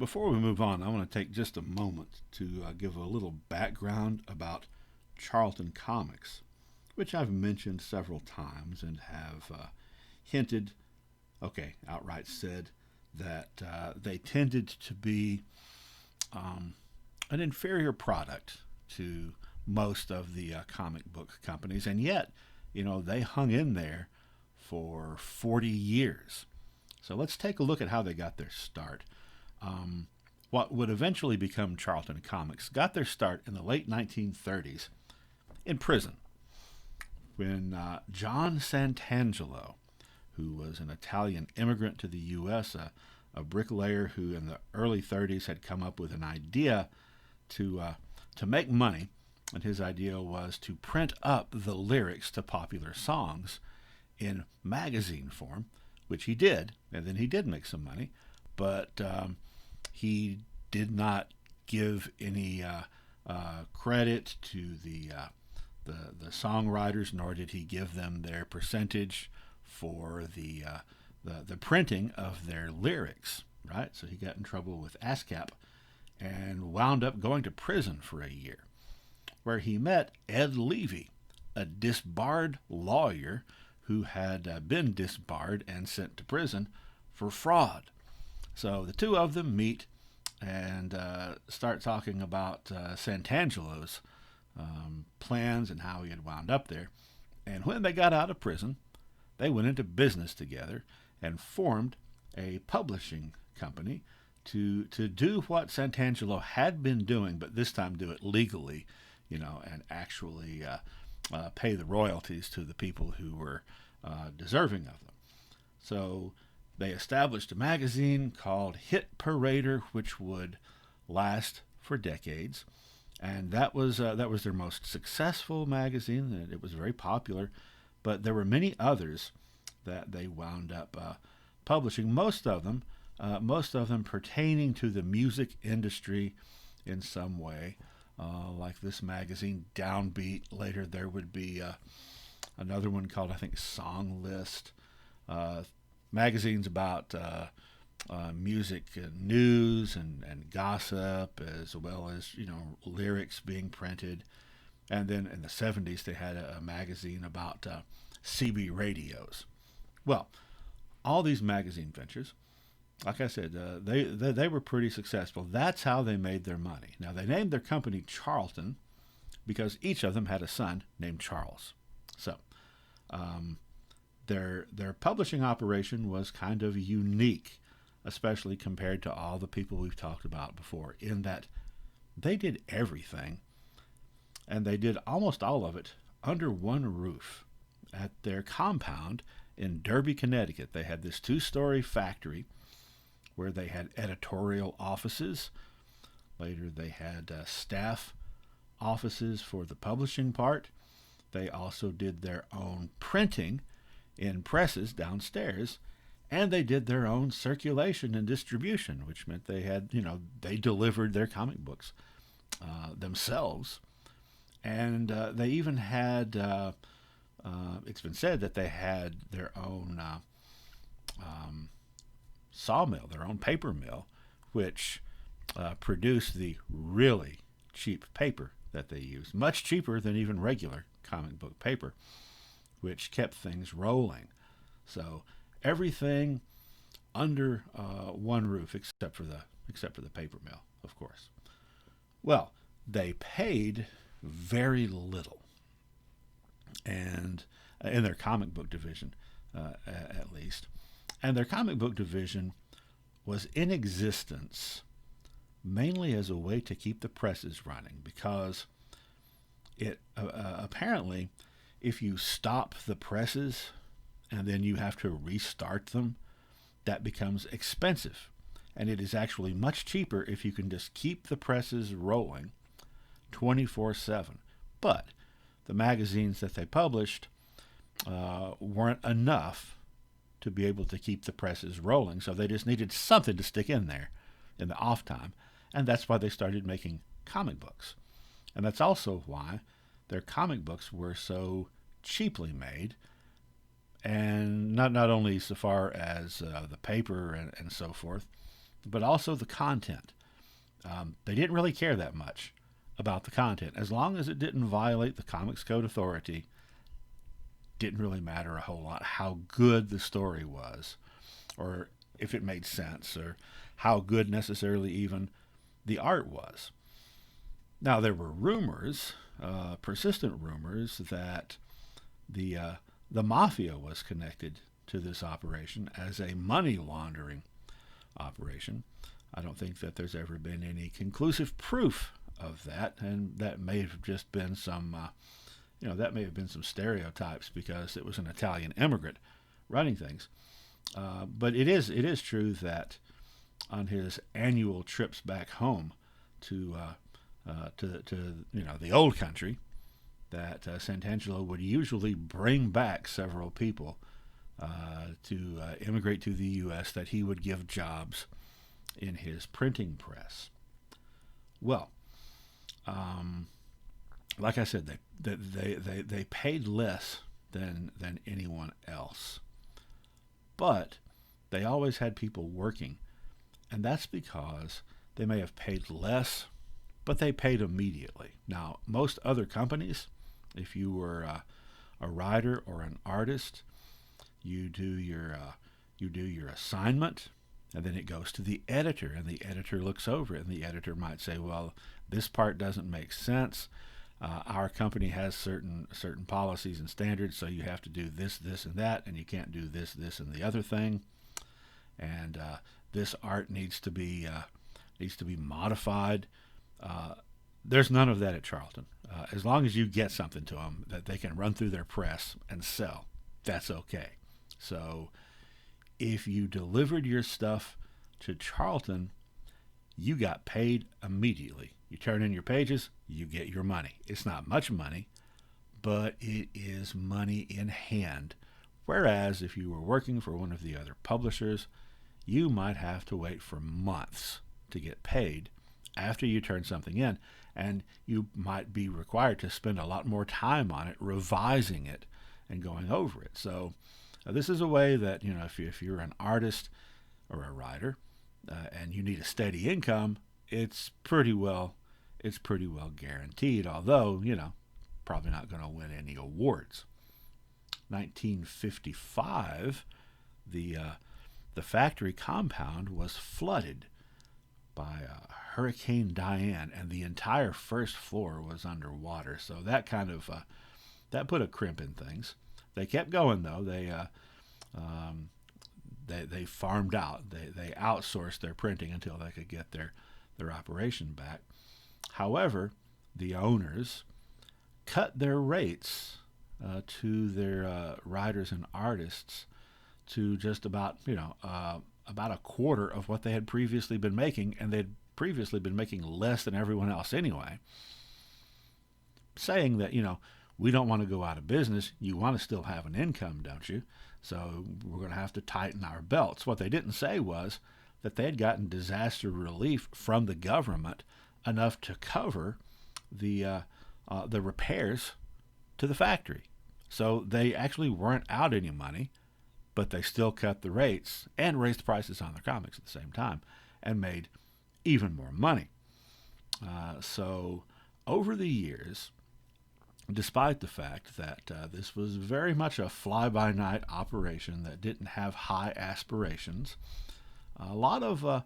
Before we move on, I want to take just a moment to give a little background about Charlton Comics, which I've mentioned several times and have hinted, okay, outright said, that they tended to be um, an inferior product to most of the comic book companies, and yet, they hung in there for 40 years. So let's take a look at how they got their start. Um, what would eventually become Charlton Comics got their start in the late 1930s in prison when John Santangelo, who was an Italian immigrant to the U.S., a bricklayer who in the early 30s had come up with an idea to make money, and his idea was to print up the lyrics to popular songs in magazine form, which he did, and then he did make some money, but he did not give any credit to the songwriters, nor did he give them their percentage for the printing of their lyrics. Right, so he got in trouble with ASCAP and wound up going to prison for a year, where he met Ed Levy, a disbarred lawyer who had been disbarred and sent to prison for fraud. So the two of them meet and start talking about Santangelo's plans and how he had wound up there. And when they got out of prison, they went into business together and formed a publishing company to do what Santangelo had been doing, but this time do it legally, and actually pay the royalties to the people who were deserving of them. So they established a magazine called Hit Parader, which would last for decades, and that was their most successful magazine. It was very popular, but there were many others that they wound up publishing. Most of them pertaining to the music industry in some way, like this magazine Downbeat. Later there would be another one called, I think, Song List. Magazines about music news and gossip, as well as lyrics being printed. And then in the 70s they had a magazine about CB radios. Well, all these magazine ventures, like I said, they were pretty successful. That's how they made their money. Now, they named their company Charlton because each of them had a son named Charles. So um, their publishing operation was kind of unique, especially compared to all the people we've talked about before, in that they did everything, and they did almost all of it under one roof at their compound in Derby, Connecticut. They had this two-story factory where they had editorial offices. Later they had staff offices for the publishing part. They also did their own printing in presses downstairs, and they did their own circulation and distribution, which meant they delivered their comic books themselves. And they even had, it's been said that they had their own sawmill, their own paper mill, which produced the really cheap paper that they used, much cheaper than even regular comic book paper, which kept things rolling. So everything under one roof, except for the paper mill, of course. Well, they paid very little, and in their comic book division, at least. And their comic book division was in existence mainly as a way to keep the presses running, because it apparently, if you stop the presses and then you have to restart them, that becomes expensive. And it is actually much cheaper if you can just keep the presses rolling 24/7. But the magazines that they published weren't enough to be able to keep the presses rolling, so they just needed something to stick in there in the off time, and that's why they started making comic books. And that's also why their comic books were so cheaply made, and not only so far as the paper and so forth, but also the content. They didn't really care that much about the content. As long as it didn't violate the Comics Code Authority, didn't really matter a whole lot how good the story was, or if it made sense, or how good necessarily even the art was. Now, there were rumors, persistent rumors, that the mafia was connected to this operation as a money laundering operation. I don't think that there's ever been any conclusive proof of that, and that may have just been some, that may have been some stereotypes because it was an Italian immigrant running things. But it is true that on his annual trips back home to the old country, that Santangelo would usually bring back several people to immigrate to the U.S. that he would give jobs in his printing press. Well, like I said, they paid less than anyone else, but they always had people working, and that's because they may have paid less, but they paid immediately. Now, most other companies, if you were a writer or an artist, you do your assignment, and then it goes to the editor, and the editor looks over it, and the editor might say, well, this part doesn't make sense. Our company has certain policies and standards, so you have to do this, this, and that, and you can't do this, this, and the other thing. And this art needs to be modified. There's none of that at Charlton. As long as you get something to them that they can run through their press and sell, that's okay. So if you delivered your stuff to Charlton, you got paid immediately. You turn in your pages, you get your money. It's not much money, but it is money in hand. Whereas if you were working for one of the other publishers, you might have to wait for months to get paid after you turn something in, and you might be required to spend a lot more time on it, revising it and going over it. So this is a way that, if you're an artist or a writer and you need a steady income, it's pretty well guaranteed, although, probably not going to win any awards. 1955, the factory compound was flooded by Hurricane Diane, and the entire first floor was underwater. So that kind of that put a crimp in things. They kept going though. They farmed out. They outsourced their printing until they could get their operation back. However, the owners cut their rates to their writers and artists to just about a quarter of what they had previously been making, and they'd previously been making less than everyone else anyway, saying that, we don't want to go out of business. You want to still have an income, don't you? So we're going to have to tighten our belts. What they didn't say was that they had gotten disaster relief from the government enough to cover the repairs to the factory. So they actually weren't out any money, but they still cut the rates and raised prices on their comics at the same time and made even more money. So over the years, despite the fact that this was very much a fly-by-night operation that didn't have high aspirations, a lot of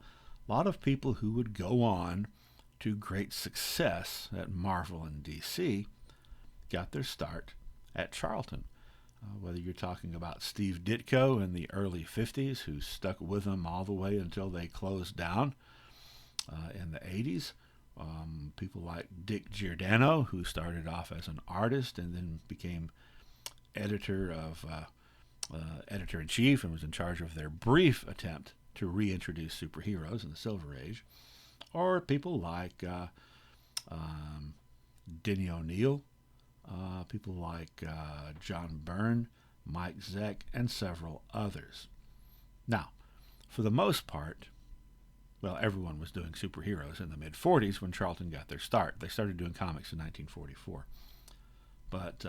people who would go on to great success at Marvel and DC got their start at Charlton. Whether you're talking about Steve Ditko in the early 50s, who stuck with them all the way until they closed down in the 80s, people like Dick Giordano, who started off as an artist and then became editor-in-chief and was in charge of their brief attempt to reintroduce superheroes in the Silver Age, or people like Denny O'Neil, people like John Byrne, Mike Zeck, and several others. Now, for the most part, everyone was doing superheroes in the mid-40s when Charlton got their start. They started doing comics in 1944. But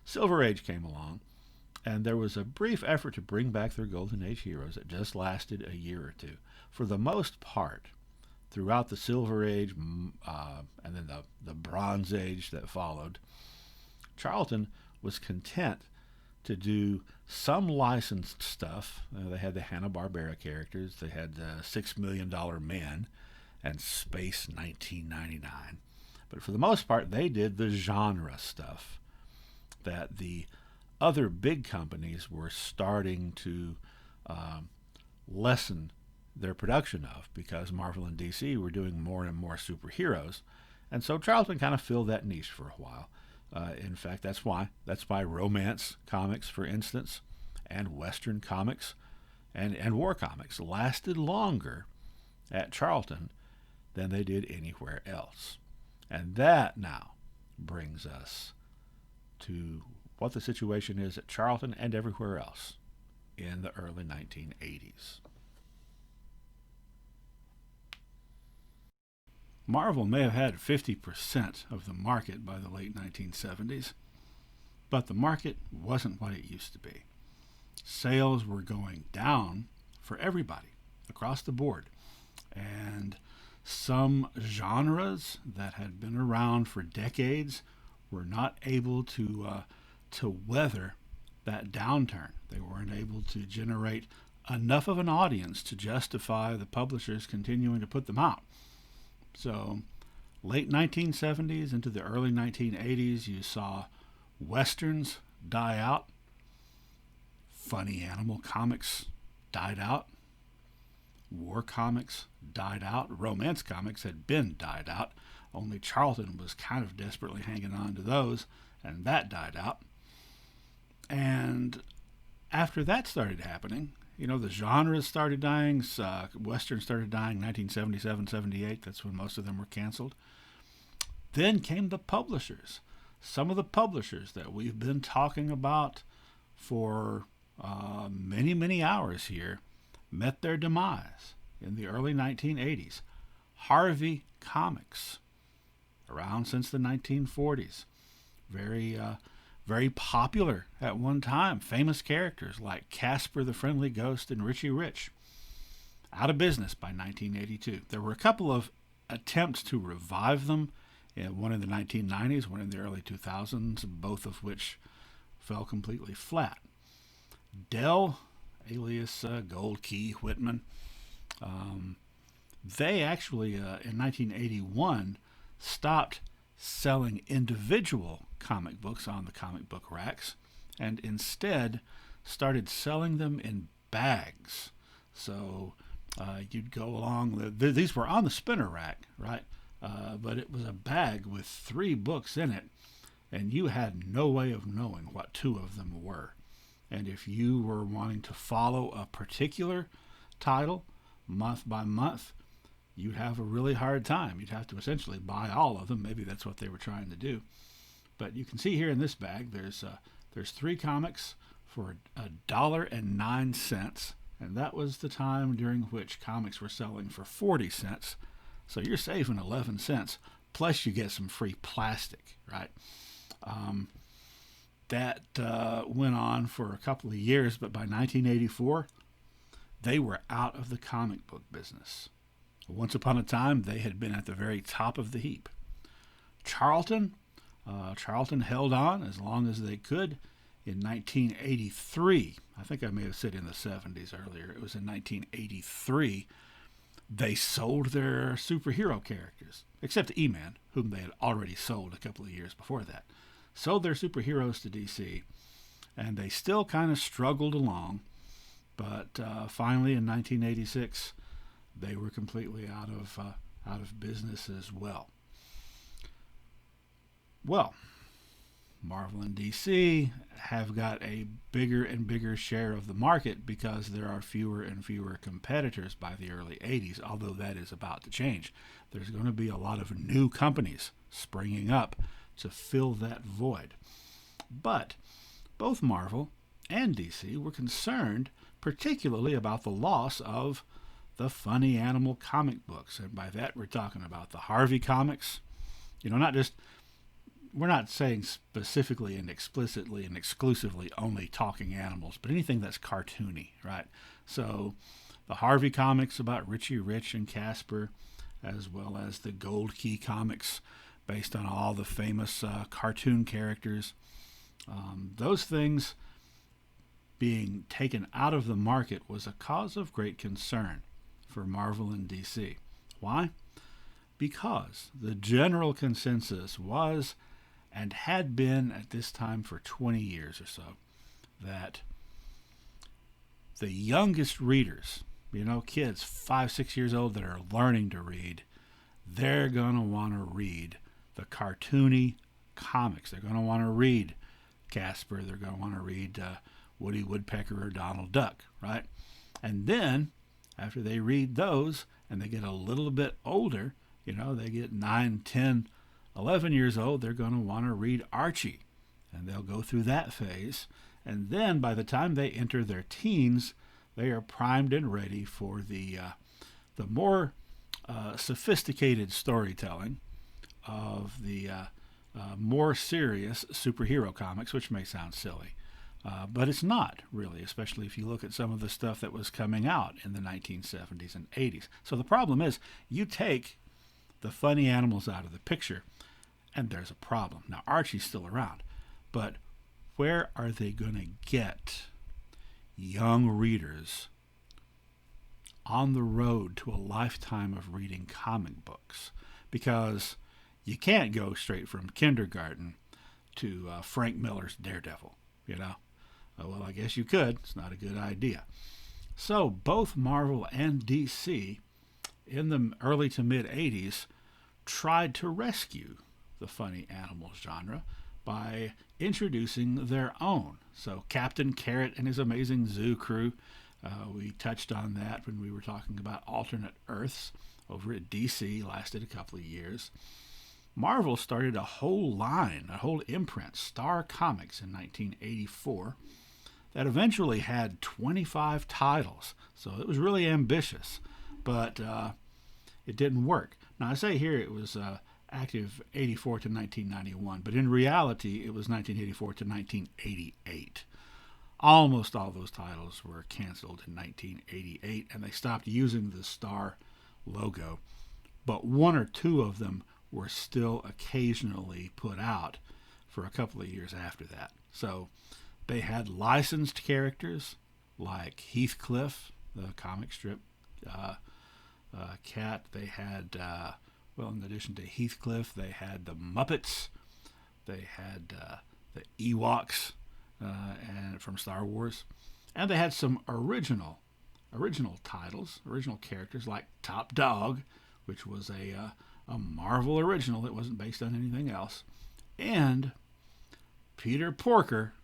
Silver Age came along, And there was a brief effort to bring back their Golden Age heroes that just lasted a year or two. For the most part, throughout the Silver Age and then the Bronze Age that followed, Charlton was content to do some licensed stuff. They had the Hanna-Barbera characters. They had $6 Million Men and Space 1999. But for the most part, they did the genre stuff that the other big companies were starting to lessen their production of, because Marvel and DC were doing more and more superheroes. And so Charlton kind of filled that niche for a while. In fact, that's why romance comics, for instance, and Western comics and war comics lasted longer at Charlton than they did anywhere else. And that now brings us to what the situation is at Charlton and everywhere else in the early 1980s. Marvel may have had 50% of the market by the late 1970s, but the market wasn't what it used to be. Sales were going down for everybody across the board, and some genres that had been around for decades were not able to weather that downturn. They weren't able to generate enough of an audience to justify the publishers continuing to put them out. So, late 1970s into the early 1980s, you saw Westerns die out, funny animal comics died out, war comics died out, romance comics had been died out, only Charlton was kind of desperately hanging on to those, and that died out. And after that started happening, the genres started dying. Westerns started dying 1977, 78. That's when most of them were canceled. Then came the publishers. Some of the publishers that we've been talking about for many, many hours here met their demise in the early 1980s. Harvey Comics, around since the 1940s. Very popular at one time. Famous characters like Casper the Friendly Ghost and Richie Rich. Out of business by 1982. There were a couple of attempts to revive them, one in the 1990s, one in the early 2000s, both of which fell completely flat. Dell, alias Gold Key Whitman, they actually, in 1981, stopped selling individual comic books on the comic book racks and instead started selling them in bags. So you'd go along, these were on the spinner rack, right? But it was a bag with 3 books in it, and you had no way of knowing what 2 of them were. And if you were wanting to follow a particular title month by month, you'd have a really hard time. You'd have to essentially buy all of them. Maybe that's what they were trying to do. But you can see here in this bag, there's 3 comics for $1.09, and that was the time during which comics were selling for 40 cents. So you're saving 11 cents, plus you get some free plastic, right? That went on for a couple of years, but by 1984, they were out of the comic book business. Once upon a time, they had been at the very top of the heap. Charlton held on as long as they could. In 1983, I think I may have said in the 70s earlier, it was in 1983, they sold their superhero characters, except E-Man, whom they had already sold a couple of years before that. Sold their superheroes to DC, and they still kind of struggled along, but finally in 1986, they were completely out of business as well. Well, Marvel and DC have got a bigger and bigger share of the market because there are fewer and fewer competitors by the early 80s, although that is about to change. There's going to be a lot of new companies springing up to fill that void. But both Marvel and DC were concerned particularly about the loss of the funny animal comic books. And by that we're talking about the Harvey comics. Not just we're not saying specifically and explicitly and exclusively only talking animals, but anything that's cartoony, right? So the Harvey comics about Richie Rich and Casper, as well as the Gold Key comics based on all the famous cartoon characters. Those things being taken out of the market was a cause of great concern for Marvel and DC. Why? Because the general consensus was and had been at this time for 20 years or so that the youngest readers, kids 5, 6 years old that are learning to read, they're going to want to read the cartoony comics. They're going to want to read Casper. They're going to want to read Woody Woodpecker or Donald Duck, right? And then after they read those and they get a little bit older, they get 9, 10, 11 years old, they're going to want to read Archie. And they'll go through that phase. And then by the time they enter their teens, they are primed and ready for the more sophisticated storytelling of the more serious superhero comics, which may sound silly. But it's not really, especially if you look at some of the stuff that was coming out in the 1970s and 80s. So the problem is you take the funny animals out of the picture, and there's a problem. Now, Archie's still around, but where are they going to get young readers on the road to a lifetime of reading comic books? Because you can't go straight from kindergarten to Frank Miller's Daredevil, Well, I guess you could. It's not a good idea. So both Marvel and DC in the early to mid 80s tried to rescue the funny animals genre by introducing their own. So Captain Carrot and his amazing zoo crew, we touched on that when we were talking about alternate Earths over at DC, lasted a couple of years. Marvel started a whole line, a whole imprint, Star Comics, in 1984 that eventually had 25 titles. So it was really ambitious, but it didn't work. Now, I say here it was active 84 to 1991, but in reality, it was 1984 to 1988. Almost all those titles were canceled in 1988, and they stopped using the Star logo, but one or two of them were still occasionally put out for a couple of years after that. So they had licensed characters like Heathcliff, the comic strip cat. They had, in addition to Heathcliff, they had the Muppets. They had the Ewoks and from Star Wars. And they had some original titles, original characters like Top Dog, which was a Marvel original. It wasn't based on anything else. And Peter Porker,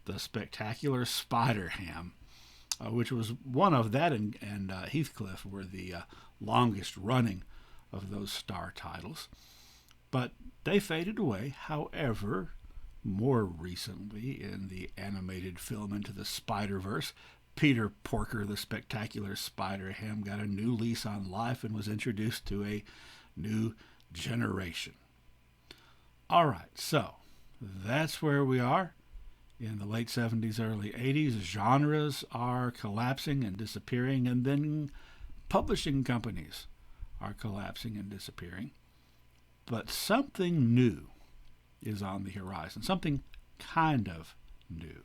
the Spectacular Spider-Ham, which was one of that and Heathcliff were the longest running of those Star titles. But they faded away. However, more recently in the animated film Into the Spider-Verse, Peter Porker, the Spectacular Spider-Ham, got a new lease on life and was introduced to a new generation. All right, so that's where we are. In the late 70s, early 80s, genres are collapsing and disappearing, and then publishing companies are collapsing and disappearing. But something new is on the horizon, something kind of new.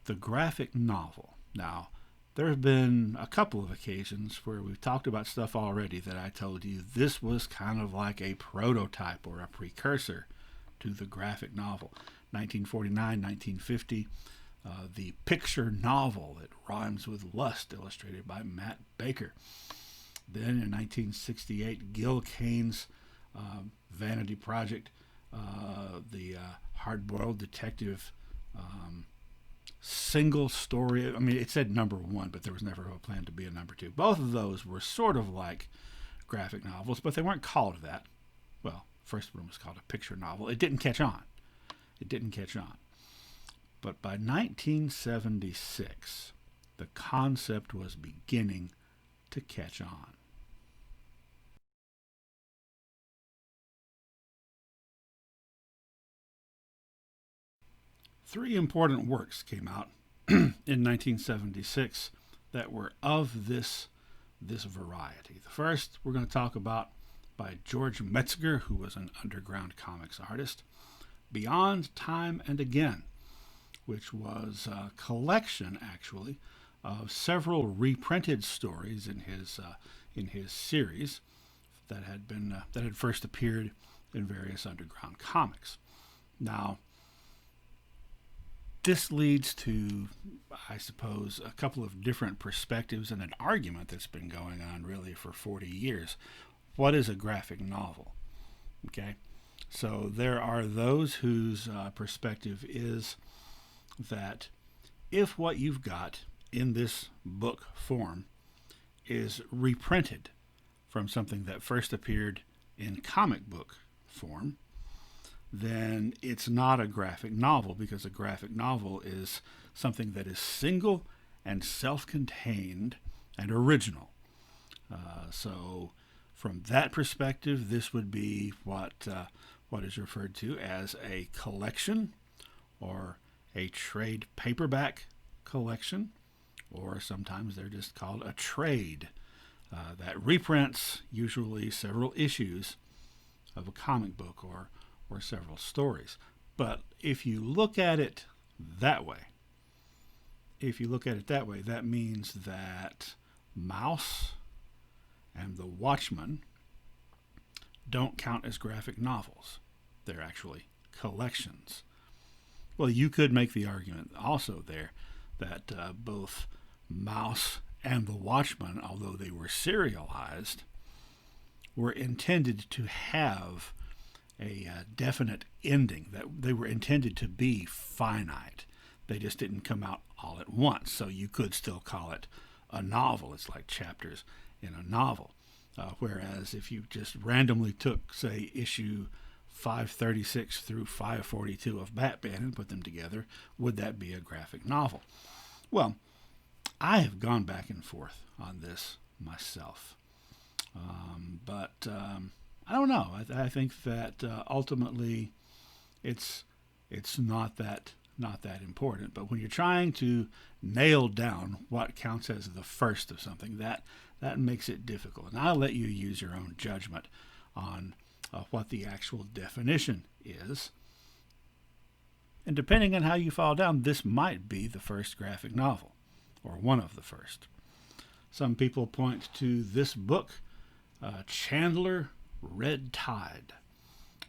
The graphic novel. Now, there have been a couple of occasions where we've talked about stuff already that I told you this was kind of like a prototype or a precursor to the graphic novel. 1949, 1950, the picture novel that rhymes with lust, illustrated by Matt Baker. Then in 1968, Gil Kane's Vanity Project, the hard-boiled detective single story. I mean, it said number one, but there was never a plan to be a number two. Both of those were sort of like graphic novels, but they weren't called that. Well, first one was called a picture novel. It didn't catch on. But by 1976, the concept was beginning to catch on. Three important works came out in 1976 that were of this variety. The first we're going to talk about by George Metzger, who was an underground comics artist, Beyond Time and Again, which was a collection, actually, of several reprinted stories in his series that had first appeared in various underground comics. Now, this leads to, I suppose, a couple of different perspectives and an argument that's been going on really for 40 years. What is a graphic novel? Okay, so there are those whose perspective is that if what you've got in this book form is reprinted from something that first appeared in comic book form, then it's not a graphic novel, because a graphic novel is something that is single and self-contained and original. So from that perspective, this would be what is referred to as a collection, or a trade paperback collection, or sometimes they're just called a trade, that reprints usually several issues of a comic book or several stories. But if you look at it that way, that means that Maus and The Watchmen don't count as graphic novels. They're actually collections. Well, you could make the argument also there that both Maus and The Watchmen, although they were serialized, were intended to have a definite ending, that they were intended to be finite. They just didn't come out all at once, so you could still call it a novel. It's like chapters in a novel. Whereas if you just randomly took, say, issue 536 through 542 of Batman and put them together, would that be a graphic novel? Well, I have gone back and forth on this myself. But I don't know. I think that ultimately it's not that important. But when you're trying to nail down what counts as the first of something, that makes it difficult. And I'll let you use your own judgment on what the actual definition is. And depending on how you fall down, this might be the first graphic novel, or one of the first. Some people point to this book, Chandler Red Tide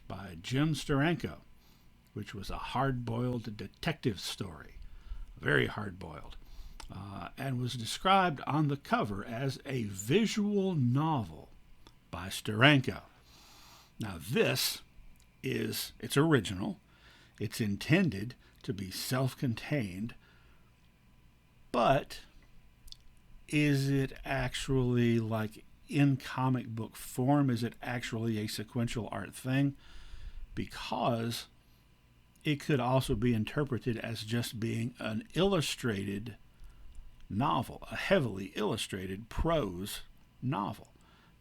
by Jim Steranko, which was a hard-boiled detective story, very hard-boiled, and was described on the cover as a visual novel by Steranko. Now it's original, it's intended to be self-contained, but is it actually like in comic book form? Is it actually a sequential art thing? Because it could also be interpreted as just being an illustrated novel, a heavily illustrated prose novel,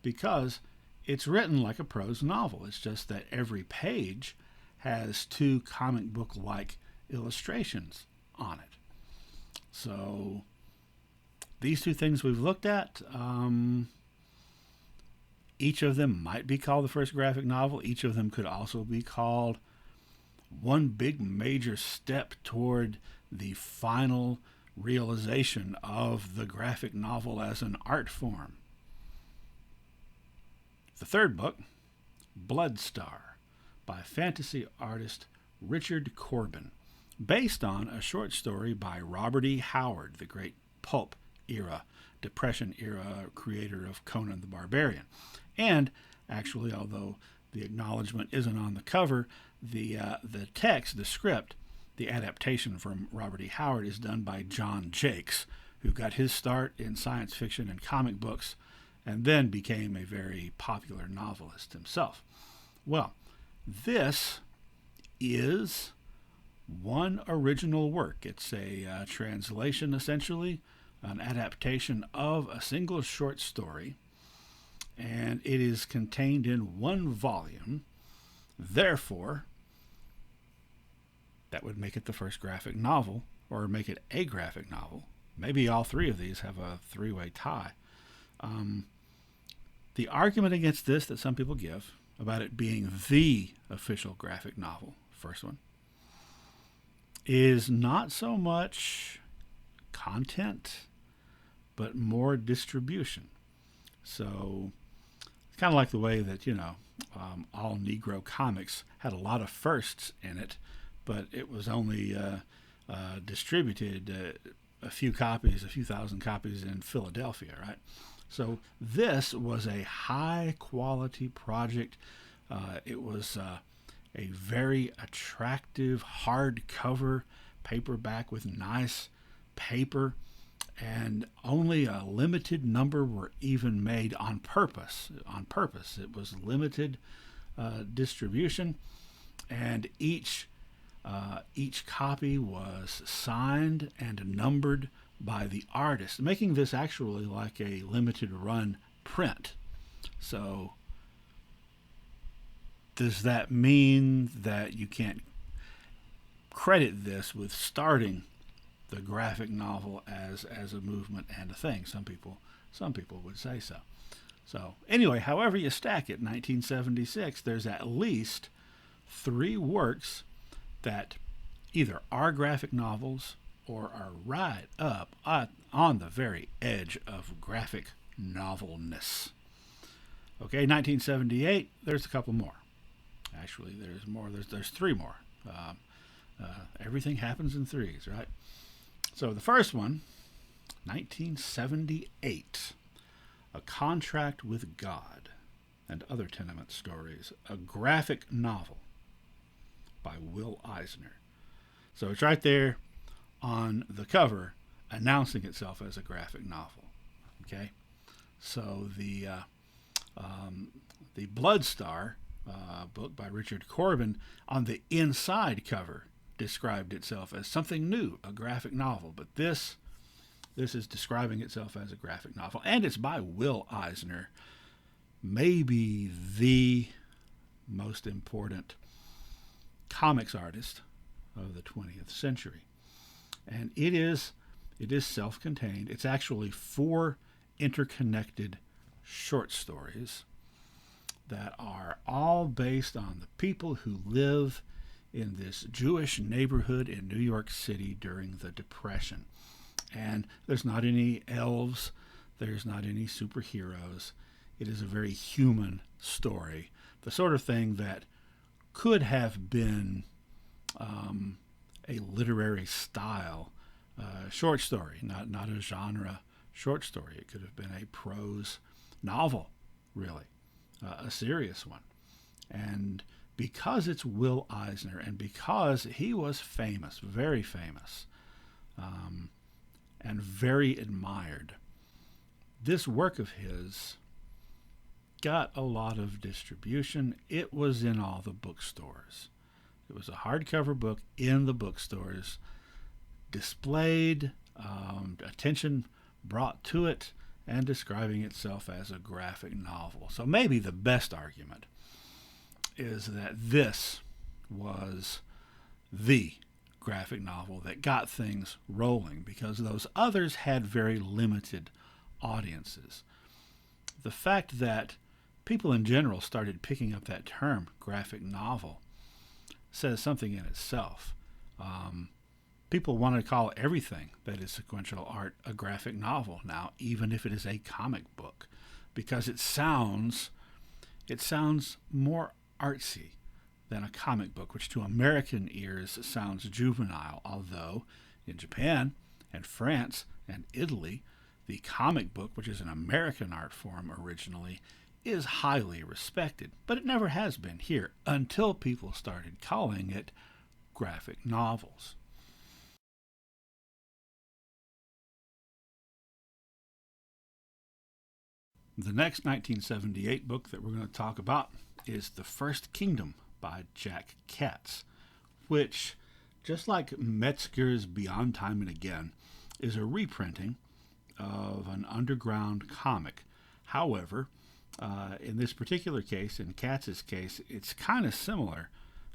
because it's written like a prose novel. It's just that every page has two comic book-like illustrations on it. So these two things we've looked at, each of them might be called the first graphic novel. Each of them could also be called one big major step toward the final realization of the graphic novel as an art form. The third book, Bloodstar, by fantasy artist Richard Corbin, based on a short story by Robert E. Howard, the great pulp era, Depression era creator of Conan the Barbarian. And actually, although the acknowledgement isn't on the cover, the text, the script, the adaptation from Robert E. Howard is done by John Jakes, who got his start in science fiction and comic books and then became a very popular novelist himself. Well, this is one original work. It's a translation, essentially, an adaptation of a single short story, and it is contained in one volume. Therefore, that would make it the first graphic novel, or make it a graphic novel. Maybe all three of these have a three-way tie. The argument against this that some people give about it being the official graphic novel, first one, is not so much content, but more distribution. So it's kind of like the way that, all Negro comics had a lot of firsts in it, but it was only distributed a few thousand copies in Philadelphia, right? So this was a high quality project. It was a very attractive hardcover paperback with nice paper, and only a limited number were even made on purpose. It was limited distribution, and each copy was signed and numbered by the artist, making this actually like a limited run print. So does that mean that you can't credit this with starting the graphic novel as a movement and a thing? Some people would say so. So anyway, however you stack it, 1976, there's at least 3 works that either are graphic novels or are right up on the very edge of graphic novelness. Okay, 1978, there's a couple more. Actually, there's more. There's 3 more. Everything happens in threes, right? So the first one, 1978, A Contract with God and Other Tenement Stories, a graphic novel by Will Eisner. So it's right there on the cover, announcing itself as a graphic novel. Okay, so the Blood Star book by Richard Corbin, on the inside cover described itself as something new, a graphic novel. But this is describing itself as a graphic novel, and it's by Will Eisner, maybe the most important comics artist of the 20th century. And it is self-contained. It's actually 4 interconnected short stories that are all based on the people who live in this Jewish neighborhood in New York City during the Depression. And there's not any elves, there's not any superheroes. It is a very human story, the sort of thing that could have been a literary style short story, not a genre short story. It could have been a prose novel, really, a serious one. And because it's Will Eisner, and because he was famous, very famous, and very admired, this work of his got a lot of distribution. It was in all the bookstores. It was a hardcover book in the bookstores, displayed, attention brought to it, and describing itself as a graphic novel. So maybe the best argument is that this was the graphic novel that got things rolling, because those others had very limited audiences. The fact that people in general started picking up that term, graphic novel, says something in itself. People want to call everything that is sequential art a graphic novel now, even if it is a comic book, because it sounds more artsy than a comic book, which to American ears sounds juvenile, although in Japan and France and Italy, the comic book, which is an American art form originally, is highly respected. But it never has been here until people started calling it graphic novels. The next 1978 book that we're going to talk about is The First Kingdom by Jack Katz, which, just like Metzger's Beyond Time and Again, is a reprinting of an underground comic. However, in this particular case, in Katz's case, it's kind of similar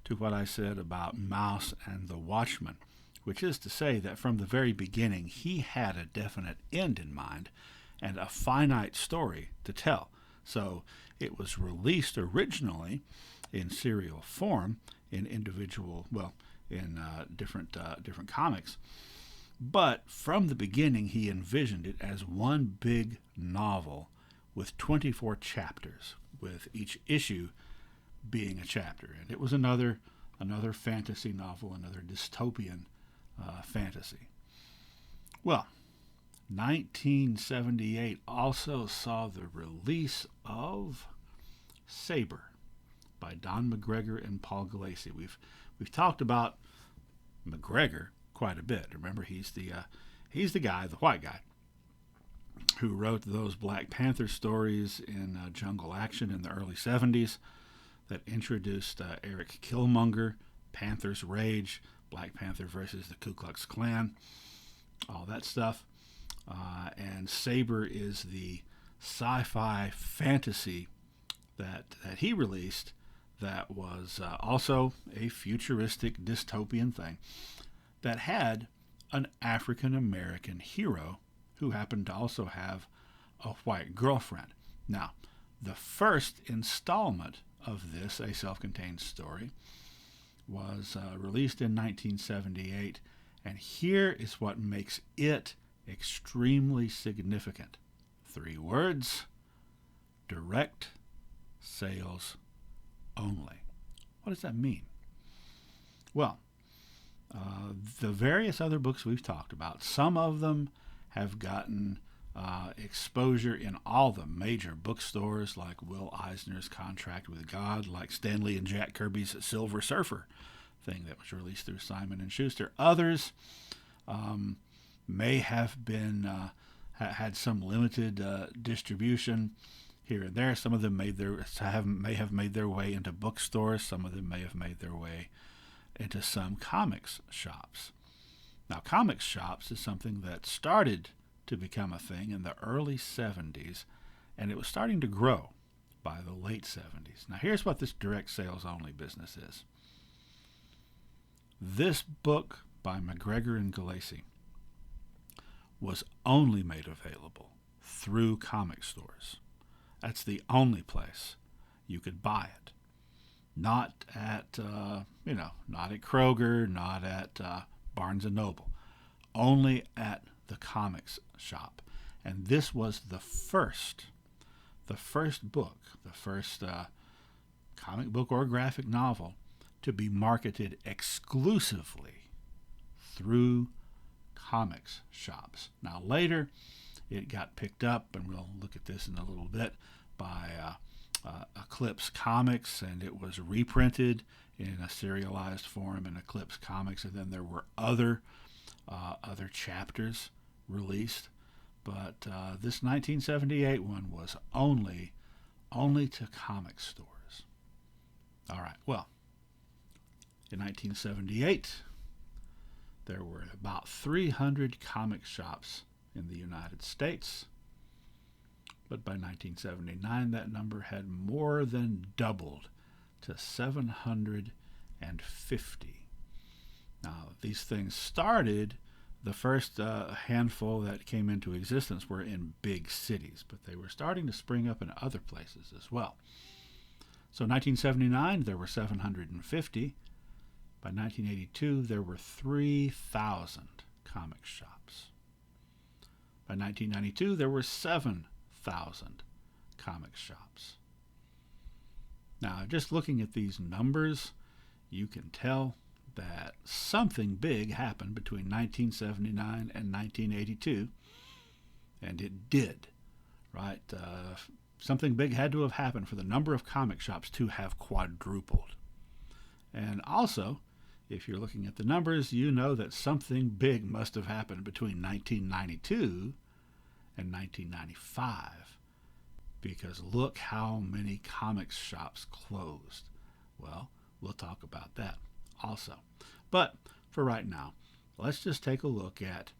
to what I said about Maus and the Watchman, which is to say that from the very beginning he had a definite end in mind and a finite story to tell. So it was released originally in serial form in different comics. But from the beginning, he envisioned it as one big novel with 24 chapters, with each issue being a chapter. And it was another fantasy novel, another dystopian fantasy. Well, 1978 also saw the release of Saber by Don McGregor and Paul Gulacy. We've talked about McGregor quite a bit. Remember, he's the guy, the white guy, who wrote those Black Panther stories in Jungle Action in the early 70s that introduced Eric Killmonger, Panther's Rage, Black Panther versus the Ku Klux Klan, all that stuff. And Saber is the sci-fi fantasy that he released that was also a futuristic dystopian thing that had an African-American hero who happened to also have a white girlfriend. Now, the first installment of this, a self-contained story, was released in 1978, and here is what makes it extremely significant. 3 words: direct sales only. What does that mean? Well, the various other books we've talked about, some of them have gotten exposure in all the major bookstores, like Will Eisner's Contract with God, like Stanley and Jack Kirby's Silver Surfer thing that was released through Simon & Schuster. Others may have been had some limited distribution here and there. Some of them may have made their way into bookstores. Some of them may have made their way into some comics shops. Now, comics shops is something that started to become a thing in the early 70s, and it was starting to grow by the late 70s. Now, here's what this direct sales only business is. This book by McGregor and Gulacy was only made available through comic stores. That's the only place you could buy it. Not at not at Kroger, not at Barnes and Noble. Only at the comics shop. And this was the first book, the first comic book or graphic novel to be marketed exclusively through comics shops. Now later, it got picked up, and we'll look at this in a little bit, by Eclipse Comics, and it was reprinted in a serialized form in Eclipse Comics, and then there were other chapters released. But this 1978 one was only to comic stores. All right, well, in 1978, there were about 300 comic shops in the United States. But by 1979, that number had more than doubled to 750. Now, these things started, the first handful that came into existence were in big cities, but they were starting to spring up in other places as well. So 1979, there were 750. By 1982, there were 3,000 comic shops. By 1992, there were 7,000 comic shops. Now, just looking at these numbers, you can tell that something big happened between 1979 and 1982, and it did, right? Something big had to have happened for the number of comic shops to have quadrupled. And also, if you're looking at the numbers, you know that something big must have happened between 1992 and 1995, because look how many comics shops closed. Well, we'll talk about that also. But for right now, let's just take a look at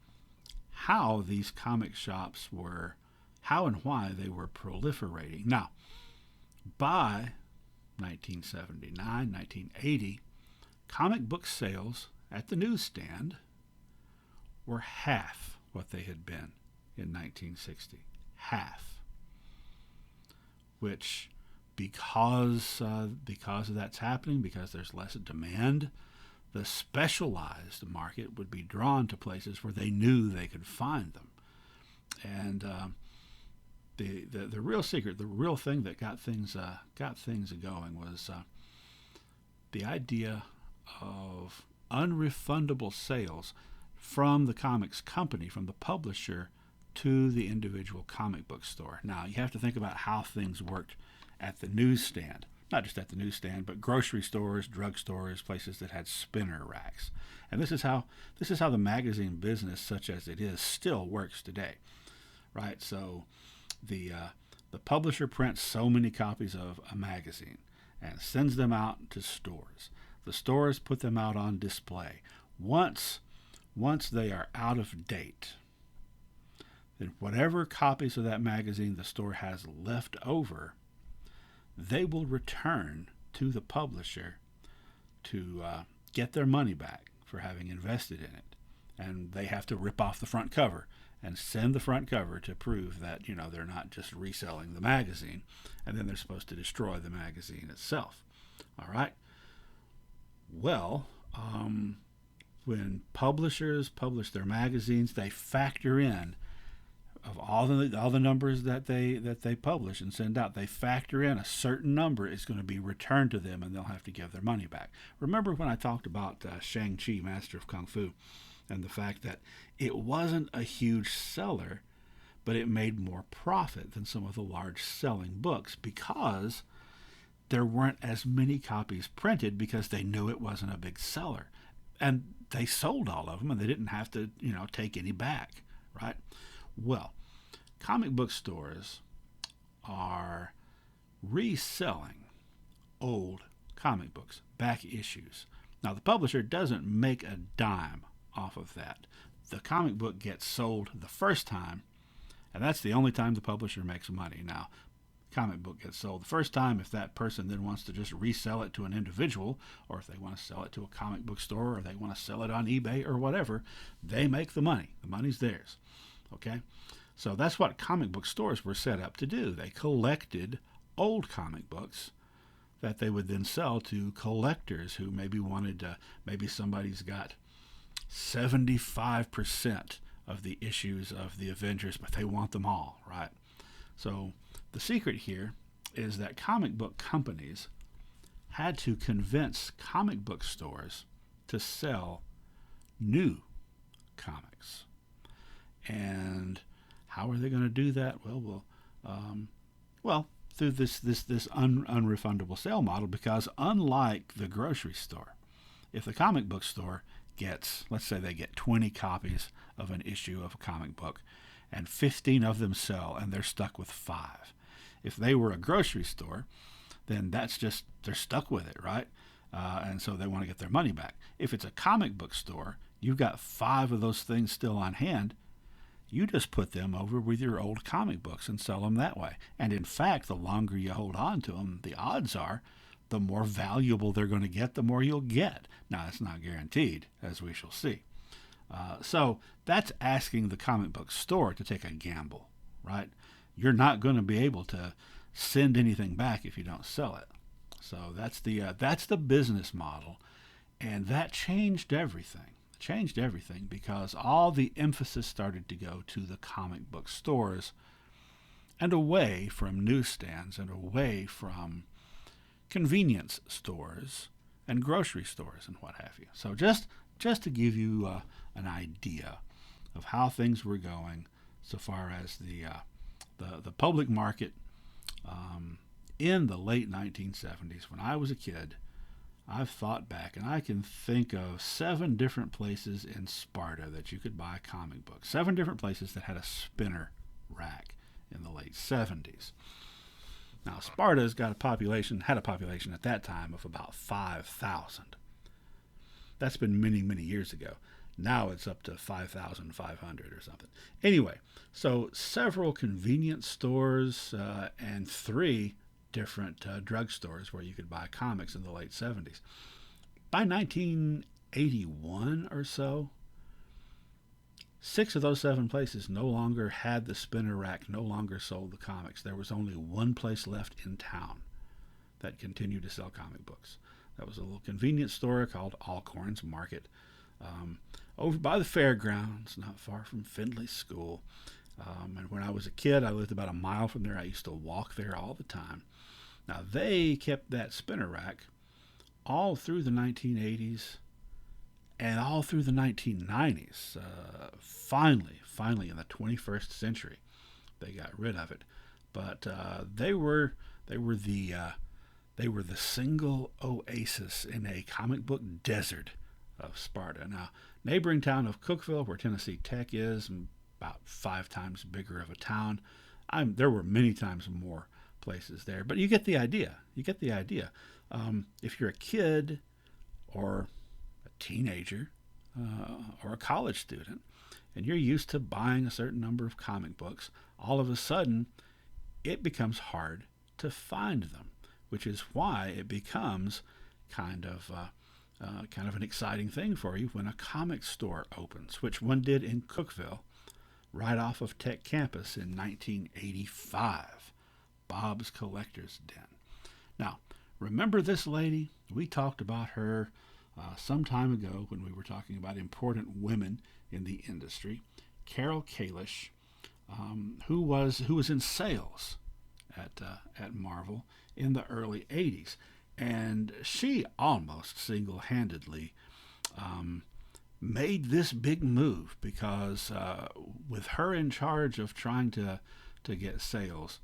how these comic shops were, how and why they were proliferating. Now, by 1979, 1980, comic book sales at the newsstand were half what they had been in 1960. Half. Which, because of that's happening, because there's less demand, the specialized market would be drawn to places where they knew they could find them. And the real secret, the real thing that got things going was the idea of unrefundable sales from the comics company, from the publisher, to the individual comic book store. Now, you have to think about how things worked at the newsstand. Not just at the newsstand, but grocery stores, drugstores, places that had spinner racks. And this is how the magazine business, such as it is, still works today, right? So the publisher prints so many copies of a magazine and sends them out to stores. The stores put them out on display. Once they are out of date, then whatever copies of that magazine the store has left over, they will return to the publisher to get their money back for having invested in it. And they have to rip off the front cover and send the front cover to prove that, they're not just reselling the magazine, and then they're supposed to destroy the magazine itself. All right? Well, when publishers publish their magazines, they factor in, of all the numbers that they publish and send out, they factor in a certain number is going to be returned to them, and they'll have to give their money back. Remember when I talked about Shang-Chi, Master of Kung Fu, and the fact that it wasn't a huge seller, but it made more profit than some of the large selling books because there weren't as many copies printed, because they knew it wasn't a big seller. And they sold all of them, and they didn't have to, take any back, right? Well, comic book stores are reselling old comic books, back issues. Now, the publisher doesn't make a dime off of that. The comic book gets sold the first time, and that's the only time the publisher makes money. Now, comic book gets sold the first time. If that person then wants to just resell it to an individual, or if they want to sell it to a comic book store, or they want to sell it on eBay or whatever, they make the money. The money's theirs. Okay? So that's what comic book stores were set up to do. They collected old comic books that they would then sell to collectors who maybe wanted to, maybe somebody's got 75% of the issues of the Avengers, but they want them all, right? So the secret here is that comic book companies had to convince comic book stores to sell new comics. And how are they going to do that? Well, through this unrefundable sale model, because unlike the grocery store, if the comic book store gets, let's say they get 20 copies of an issue of a comic book, and 15 of them sell, and they're stuck with 5. If they were a grocery store, then that's just, they're stuck with it, right? And so they want to get their money back. If it's a comic book store, you've got 5 of those things still on hand. You just put them over with your old comic books and sell them that way. And in fact, the longer you hold on to them, the odds are the more valuable they're going to get, the more you'll get. Now, it's not guaranteed, as we shall see. So that's asking the comic book store to take a gamble, right? You're not going to be able to send anything back if you don't sell it. So that's the business model, and that changed everything. Changed everything because all the emphasis started to go to the comic book stores and away from newsstands and away from convenience stores and grocery stores and what have you. So just to give you an idea of how things were going so far as the public market in the late 1970s. When I was a kid, I've thought back, and I can think of 7 different places in Sparta that you could buy comic books. 7 different places that had a spinner rack in the late 70s. Now, Sparta's had a population at that time of about 5,000. That's been many, many years ago. Now it's up to 5,500 or something. Anyway, so several convenience stores and 3 different drugstores where you could buy comics in the late 70s. By 1981 or so, 6 of those 7 places no longer had the spinner rack, no longer sold the comics. There was only one place left in town that continued to sell comic books. That was a little convenience store called Alcorn's Market, over by the fairgrounds, not far from Findlay School. And when I was a kid, I lived about a mile from there. I used to walk there all the time. Now, they kept that spinner rack all through the 1980s and all through the 1990s. Finally, in the 21st century, they got rid of it. But they were the single oasis in a comic book desert of Sparta. Now, neighboring town of Cookeville, where Tennessee Tech is, about 5 times bigger of a town. There were many times more places there, but you get the idea. If you're a kid or a teenager or a college student, and you're used to buying a certain number of comic books, all of a sudden it becomes hard to find them, which is why it becomes kind of an exciting thing for you when a comic store opens, which one did in Cookeville, right off of Tech campus in 1985, Bob's Collector's Den. Now, remember this lady? We talked about her some time ago when we were talking about important women in the industry. Carol Kalish, who was in sales at Marvel in the early 80s. And she almost single-handedly made this big move because with her in charge of trying to get sales,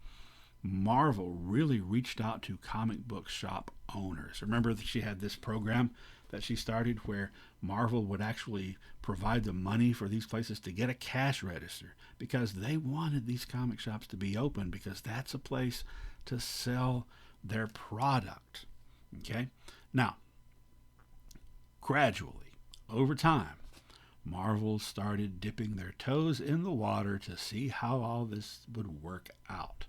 Marvel really reached out to comic book shop owners. Remember that she had this program that she started where Marvel would actually provide the money for these places to get a cash register because they wanted these comic shops to be open because that's a place to sell their product. Okay? Now, gradually, over time, Marvel started dipping their toes in the water to see how all this would work out.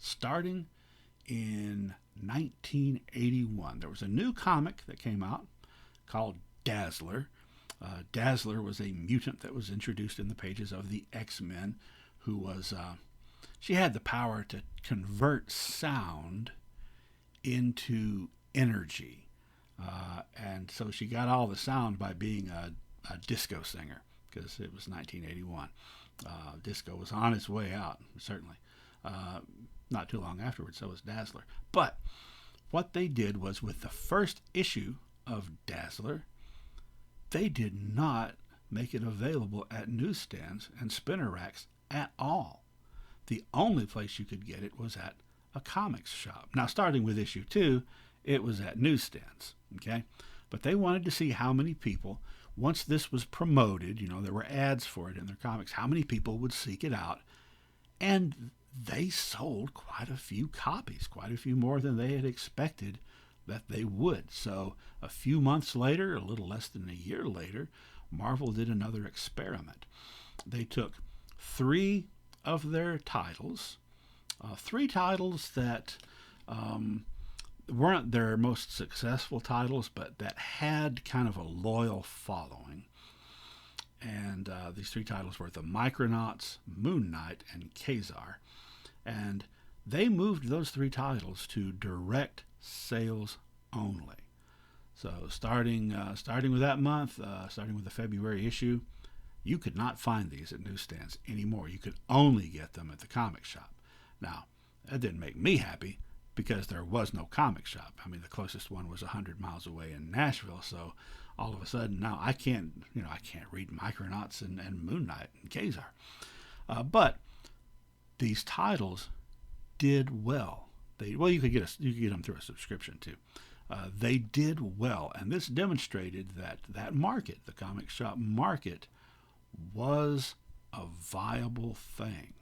Starting in 1981, there was a new comic that came out called Dazzler. Dazzler was a mutant that was introduced in the pages of the X-Men, who was, she had the power to convert sound into energy. And so she got all the sound by being a disco singer, because it was 1981. Disco was on its way out, certainly. Not too long afterwards, so was Dazzler. But what they did was, with the first issue of Dazzler, they did not make it available at newsstands and spinner racks at all. The only place you could get it was at a comics shop. Now, starting with issue 2, it was at newsstands, okay? But they wanted to see how many people, once this was promoted, there were ads for it in their comics, how many people would seek it out. And they sold quite a few copies, quite a few more than they had expected that they would. So a few months later, a little less than a year later, Marvel did another experiment. They took 3 of their titles, 3 titles that weren't their most successful titles, but that had kind of a loyal following. And these 3 titles were The Micronauts, Moon Knight, and Kazar. And they moved those 3 titles to direct sales only. So starting with that month, starting with the February issue, you could not find these at newsstands anymore. You could only get them at the comic shop. Now, that didn't make me happy because there was no comic shop. I mean, the closest one was 100 miles away in Nashville. So all of a sudden now I can't read Micronauts and Moon Knight and Kazar. But these titles did well. You could get them through a subscription too. They did well, and this demonstrated that market, the comic shop market, was a viable thing.